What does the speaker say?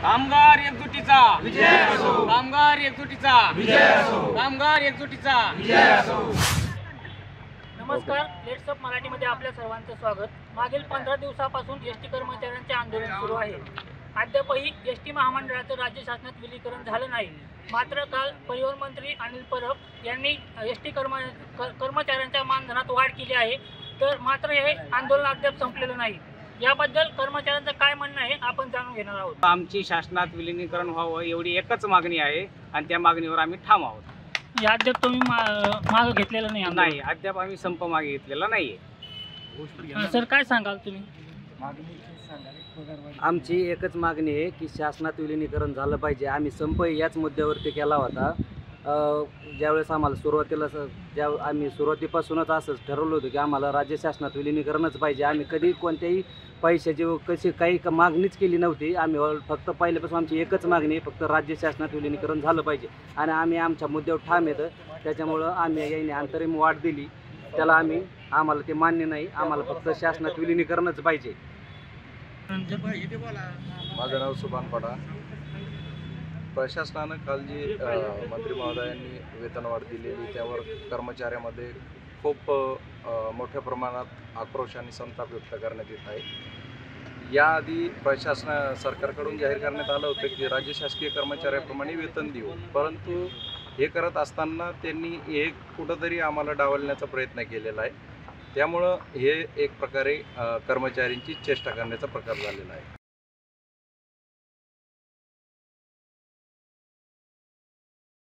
कामगार एकजुटीचा विजय असो, कामगार एकजुटीचा विजय असो, कामगार एकजुटीचा विजय असो। नमस्कार, लेट्स अप मराठीमध्ये आपल्या सर्वांचं स्वागत। मागील 15 दिवसापासून एसटी कर्मचाऱ्यांचे आंदोलन सुरू आहे। अद्यापही एसटी महामंडळाचं राज्य शासनात विलीकरण झालं नाही। मात्र काल परिवहन मंत्री अनिल परब यांनी एसटी कर्मचाऱ्यांच्या मानधनात वाढ केली आहे। तर मात्र हे आंदोलन अद्याप संपलेलं नाही। याबद्दल कर्मचाऱ्यांचं काय म्हणणं आहे आपण जाणून घेणार आहोत। आमची शासनात विलीनीकरण व्हावं एवढी एकच मागणी आहे आणि त्या मागणीवर आम्ही ठाम आहोत। या अद्याप तुम्ही मागं घेतलेलं नाही? नाही, अद्याप आम्ही संप मागे घेतलेला नाहीये। सर, काय सांगाल तुम्ही? आमची एकच मागणी आहे की शासनात विलीनीकरण झालं पाहिजे। आम्ही संप याच मुद्द्यावरती केला होता। ज्यावेळेस आम्हाला आम्ही सुरुवातीपासूनच असंच ठरवलं होतं की आम्हाला राज्य शासनात विलीनीकरणच पाहिजे। आम्ही कधी कोणत्याही पैशाची कशी काही मागणीच केली नव्हती। आम्ही फक्त पहिल्यापासून आमची एकच मागणी आहे, फक्त राज्य शासनात विलीनीकरण झालं पाहिजे आणि आम्ही आमच्या मुद्द्यावर ठाम येतं। त्याच्यामुळं आम्ही याने अंतरिम वाढ दिली, त्याला आम्हाला ते मान्य नाही। आम्हाला फक्त शासनात विलीनीकरणच पाहिजे। माझं नाव सुभान पडा। प्रशासनानं काल जी मंत्री महोदयांनी वेतनवाढ दिलेली त्यावर कर्मचाऱ्यामध्ये खूप मोठ्या प्रमाणात आक्रोश आणि संताप व्यक्त करण्यात येत आहे। याआधी सरकारकडून जाहीर करण्यात आलं होतं की राज्य शासकीय कर्मचाऱ्याप्रमाणे वेतन देऊ, परंतु हे करत असताना त्यांनी एक कुठंतरी आम्हाला डावलण्याचा प्रयत्न केलेला आहे। त्यामुळं हे एक प्रकारे कर्मचाऱ्यांची चेष्टा करण्याचा प्रकार झालेला आहे।